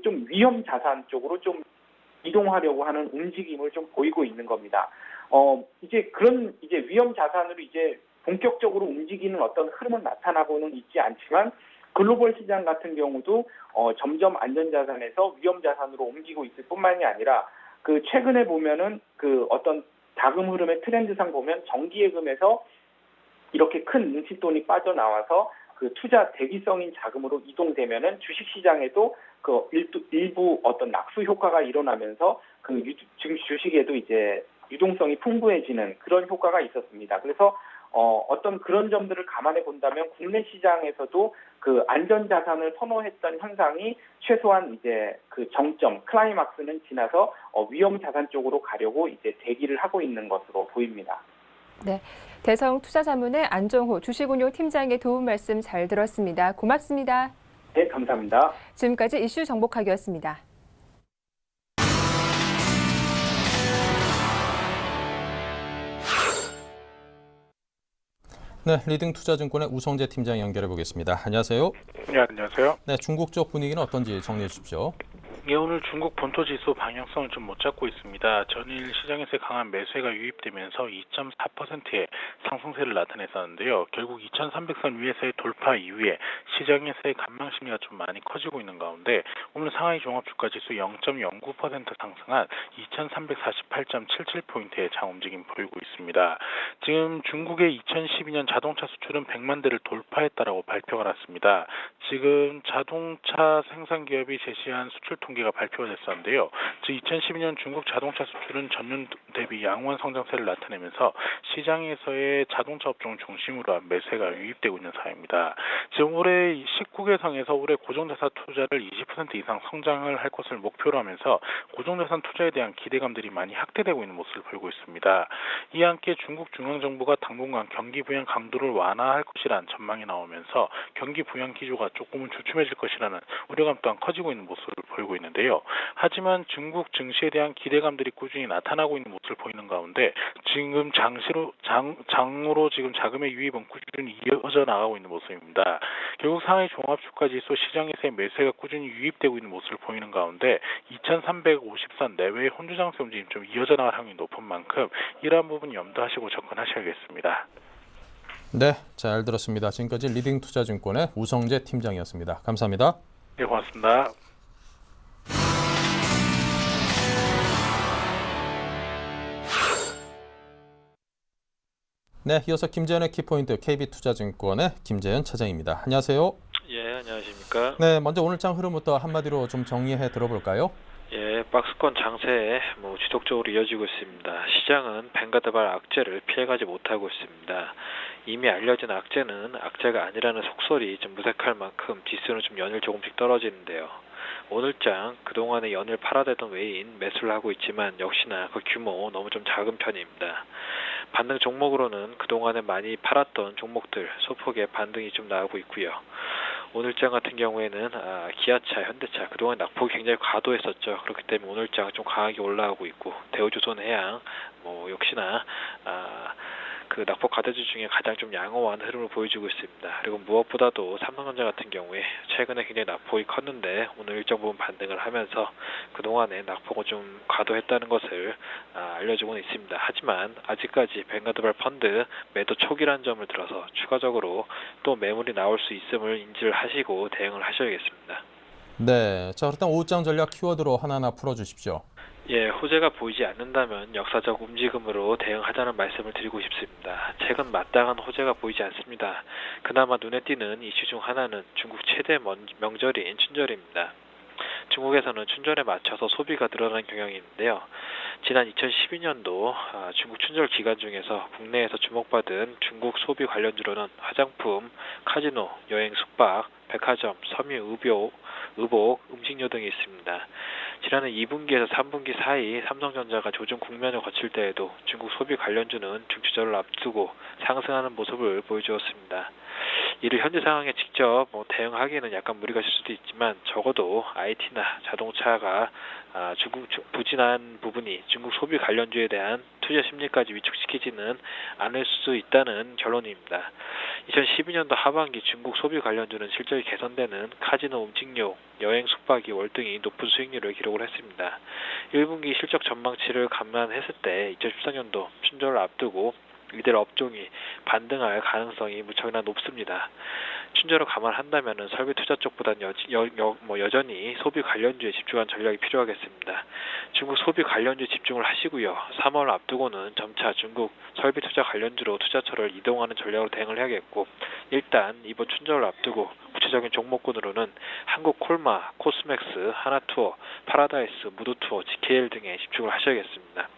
좀 위험 자산 쪽으로 좀 이동하려고 하는 움직임을 좀 보이고 있는 겁니다. 이제 그런 이제 위험 자산으로 이제 본격적으로 움직이는 어떤 흐름은 나타나고는 있지 않지만 글로벌 시장 같은 경우도 점점 안전 자산에서 위험 자산으로 옮기고 있을 뿐만이 아니라 그 최근에 보면은 그 어떤 자금 흐름의 트렌드상 보면 정기예금에서 이렇게 큰 뭉칫돈이 빠져나와서 그 그 투자 대기성인 자금으로 이동되면은 주식시장에도 그 일부 어떤 낙수 효과가 일어나면서 지금 주식에도 이제 유동성이 풍부해지는 그런 효과가 있었습니다. 그래서 어떤 그런 점들을 감안해 본다면 국내 시장에서도 그 안전자산을 선호했던 현상이 최소한 이제 그 정점, 클라이막스는 지나서 위험자산 쪽으로 가려고 이제 대기를 하고 있는 것으로 보입니다. 네, 대성투자자문의 안정호 주식운용팀장의 도움 말씀 잘 들었습니다. 고맙습니다. 네, 감사합니다. 지금까지 이슈 정복하기였습니다. 네, 리딩투자증권의 우성재 팀장 연결해 보겠습니다. 안녕하세요. 네, 안녕하세요. 네, 중국 쪽 분위기는 어떤지 정리해 주십시오. 예, 오늘 중국 본토지수 방향성을 좀 못 잡고 있습니다. 전일 시장에서의 강한 매수세가 유입되면서 2.4%의 상승세를 나타냈었는데요. 결국 2300선 위에서의 돌파 이후에 시장에서의 관망 심리가 좀 많이 커지고 있는 가운데 오늘 상하이 종합주가지수 0.09% 상승한 2348.77포인트의 장움직임 보이고 있습니다. 지금 중국의 2012년 자동차 수출은 100만 대를 돌파했다라고 발표가 났습니다. 지금 자동차 생산 기업이 제시한 수출 통계가 발표가 됐었는데요. 2012년 중국 자동차 수출은 전년 대비 양호한 성장세를 나타내면서 시장에서의 자동차 업종을 중심으로 한 매수가 유입되고 있는 상황입니다. 지금 올해 19개성에서 올해 고정자산 투자를 20% 이상 성장을 할 것을 목표로 하면서 고정자산 투자에 대한 기대감들이 많이 확대되고 있는 모습을 보이고 있습니다. 이와 함께 중국 중앙정부가 당분간 경기 부양 강도를 완화할 것이라는 전망이 나오면서 경기 부양 기조가 조금은 주춤해질 것이라는 우려감 또한 커지고 있는 모습을 보이고 있는데요. 하지만 중국 증시에 대한 기대감들이 꾸준히 나타나고 있는 모습을 보이는 가운데 지금 장으로 지금 자금의 유입은 꾸준히 이어져 나가고 있는 모습입니다. 결국 상하이 종합주가지수 시장에서의 매수가 꾸준히 유입되고 있는 모습을 보이는 가운데 2350선 내외의 혼주장세 움직임 좀 이어져 나갈 확률이 높은 만큼 이러한 부분 염두하시고 접근하셔야겠습니다. 네, 잘 들었습니다. 지금까지 리딩투자증권의 우성재 팀장이었습니다. 감사합니다. 네, 고맙습니다. 네, 이어서 김재현의 키포인트 KB투자증권의 김재현 차장입니다. 안녕하세요. 예, 안녕하십니까. 네, 먼저 오늘 장 흐름부터 한마디로 좀 정리해 들어볼까요? 예, 박스권 장세 지속적으로 이어지고 있습니다. 시장은 벵가드발 악재를 피해가지 못하고 있습니다. 이미 알려진 악재가 아니라는 속설이 좀 무색할 만큼 지수는 좀 연일 조금씩 떨어지는데요. 오늘장 그동안에 연일 팔아대던 외인 매수를 하고 있지만 역시나 그 규모 너무 좀 작은 편입니다. 반등 종목으로는 그동안에 많이 팔았던 종목들 소폭의 반등이 좀 나오고 있고요. 오늘장 같은 경우에는 기아차, 현대차 그동안 낙폭이 굉장히 과도했었죠. 그렇기 때문에 오늘장 좀 강하게 올라가고 있고 대우조선해양 역시나 그 낙폭 과대주 중에 가장 좀 양호한 흐름을 보여주고 있습니다. 그리고 무엇보다도 삼성전자 같은 경우에 최근에 굉장히 낙폭이 컸는데 오늘 일정 부분 반등을 하면서 그동안에 낙폭을 좀 과도했다는 것을 알려주고는 있습니다. 하지만 아직까지 벵가드발 펀드 매도 초기라는 점을 들어서 추가적으로 또 매물이 나올 수 있음을 인지를 하시고 대응을 하셔야겠습니다. 네, 자 그렇다면 오후장 전략 키워드로 하나하나 풀어주십시오. 예, 호재가 보이지 않는다면 역사적 움직임으로 대응하자는 말씀을 드리고 싶습니다. 최근 마땅한 호재가 보이지 않습니다. 그나마 눈에 띄는 이슈 중 하나는 중국 최대 명절인 춘절입니다. 중국에서는 춘절에 맞춰서 소비가 늘어나는 경향이 있는데요. 지난 2012년도 중국 춘절 기간 중에서 국내에서 주목받은 중국 소비 관련주로는 화장품, 카지노, 여행 숙박, 백화점, 섬유, 의복, 음식료 등이 있습니다. 지난해 2분기에서 3분기 사이 삼성전자가 조정 국면을 거칠 때에도 중국 소비 관련주는 중추절을 앞두고 상승하는 모습을 보여주었습니다. 이를 현재 상황에 직접 대응하기에는 약간 무리가 있을 수도 있지만 적어도 IT나 자동차가 중국 부진한 부분이 중국 소비 관련주에 대한 투자 심리까지 위축시키지는 않을 수 있다는 결론입니다. 2012년도 하반기 중국 소비 관련주는 실적이 개선되는 카지노, 음식료, 여행, 숙박이 월등히 높은 수익률을 기록을 했습니다. 1분기 실적 전망치를 감안했을 때 2014년도 춘절을 앞두고 이들 업종이 반등할 가능성이 무척이나 높습니다. 춘절을 감안한다면 설비 투자 쪽보다는 여전히 소비 관련주에 집중한 전략이 필요하겠습니다. 중국 소비 관련주에 집중을 하시고요. 3월 앞두고는 점차 중국 설비 투자 관련주로 투자처를 이동하는 전략으로 대응을 해야겠고 일단 이번 춘절을 앞두고 구체적인 종목군으로는 한국콜마, 코스맥스, 하나투어, 파라다이스, 무도투어, GKL 등에 집중을 하셔야겠습니다.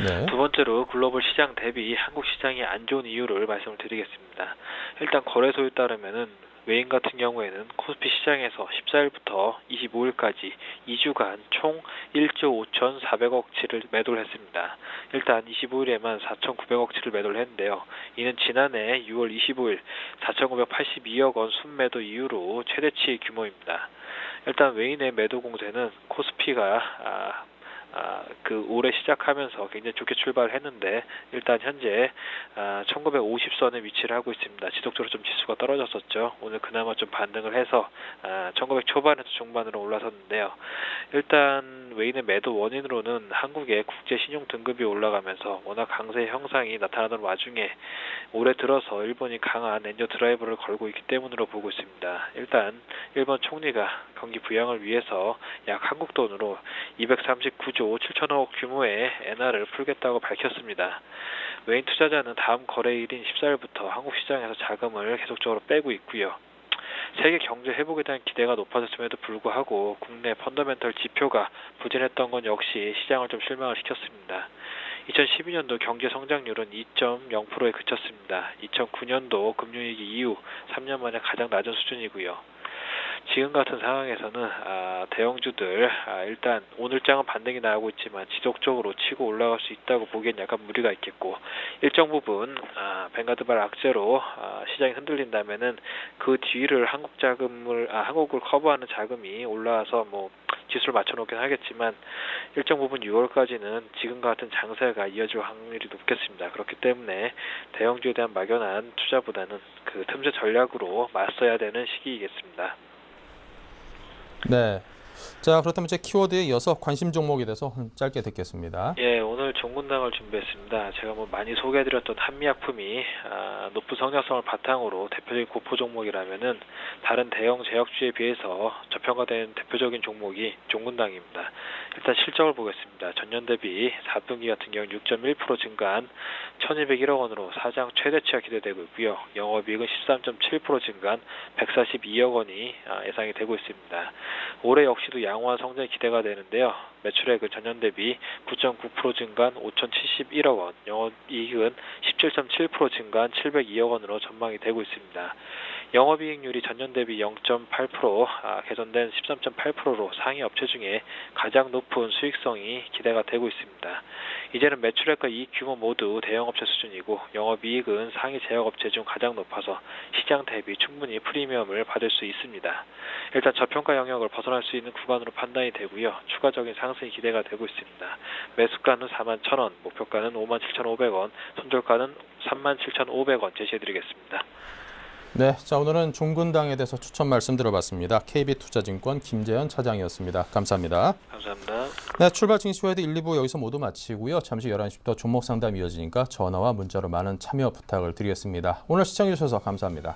네. 두 번째로 글로벌 시장 대비 한국 시장이 안 좋은 이유를 말씀을 드리겠습니다. 일단 거래소에 따르면은 외인 같은 경우에는 코스피 시장에서 14일부터 25일까지 2주간 총 1조 5,400억치를 매도를 했습니다. 일단 25일에만 4,900억치를 매도를 했는데요. 이는 지난해 6월 25일 4,982억 원 순매도 이후로 최대치 규모입니다. 일단 외인의 매도 공세는 코스피가 올해 시작하면서 굉장히 좋게 출발했는데 일단 현재 1950선에 위치를 하고 있습니다. 지속적으로 좀 지수가 떨어졌었죠. 오늘 그나마 좀 반등을 해서 1900 초반에서 중반으로 올라섰는데요. 일단 외인의 매도 원인으로는 한국의 국제 신용 등급이 올라가면서 워낙 강세 형상이 나타나는 와중에 올해 들어서 일본이 강한 엔저 드라이버를 걸고 있기 때문으로 보고 있습니다. 일단 일본 총리가 경기 부양을 위해서 약 한국 돈으로 239조 7천억 규모의 엔화를 풀겠다고 밝혔습니다. 외인 투자자는 다음 거래일인 14일부터 한국 시장에서 자금을 계속적으로 빼고 있고요. 세계 경제 회복에 대한 기대가 높아졌음에도 불구하고 국내 펀더멘털 지표가 부진했던 건 역시 시장을 좀 실망을 시켰습니다. 2012년도 경제 성장률은 2.0%에 그쳤습니다. 2009년도 금융위기 이후 3년 만에 가장 낮은 수준이고요. 지금 같은 상황에서는 대형주들 일단 오늘장은 반등이 나오고 있지만 지속적으로 치고 올라갈 수 있다고 보기엔 약간 무리가 있겠고 일정 부분 뱅가드발 악재로 시장이 흔들린다면은 그 뒤를 한국을 커버하는 자금이 올라와서 뭐 지수를 맞춰놓긴 하겠지만 일정 부분 6월까지는 지금과 같은 장세가 이어질 확률이 높겠습니다. 그렇기 때문에 대형주에 대한 막연한 투자보다는 그 틈새 전략으로 맞서야 되는 시기이겠습니다. 네. 자, 그렇다면 이제 키워드에 이어서 관심 종목에 대해서 짧게 듣겠습니다. 예, 오늘 종군당을 준비했습니다. 제가 뭐 많이 소개해드렸던 한미약품이 높은 성장성을 바탕으로 대표적인 고포 종목이라면은 다른 대형 제약주에 비해서 저평가된 대표적인 종목이 종군당입니다. 일단 실적을 보겠습니다. 전년 대비 4분기 같은 경우 6.1% 증가한 1,201억 원으로 사장 최대치가 기대되고 있고요. 영업이익은 13.7% 증가한 142억 원이 예상이 되고 있습니다. 올해 역시도 양호한 성장이 기대가 되는데요. 매출액은 전년 대비 9.9% 증가한 5,071억 원, 영업이익은 17.7% 증가한 702억 원으로 전망이 되고 있습니다. 영업이익률이 전년 대비 0.8% 개선된 13.8%로 상위 업체 중에 가장 높은 수익성이 기대가 되고 있습니다. 이제는 매출액과 이익 규모 모두 대형업체 수준이고 영업이익은 상위 제약업체 중 가장 높아서 시장 대비 충분히 프리미엄을 받을 수 있습니다. 일단 저평가 영역을 벗어날 수 있는 구간으로 판단이 되고요. 추가적인 상승이 기대가 되고 있습니다. 매수가는 41,000원, 목표가는 57,500원, 손절가는 37,500원 제시해드리겠습니다. 네, 자 오늘은 종군당에 대해서 추천 말씀 들어봤습니다. KB투자증권 김재현 차장이었습니다. 감사합니다. 감사합니다. 네, 출발 증시와이드 1, 2부 여기서 모두 마치고요. 잠시 11시부터 종목 상담 이어지니까 전화와 문자로 많은 참여 부탁을 드리겠습니다. 오늘 시청해 주셔서 감사합니다.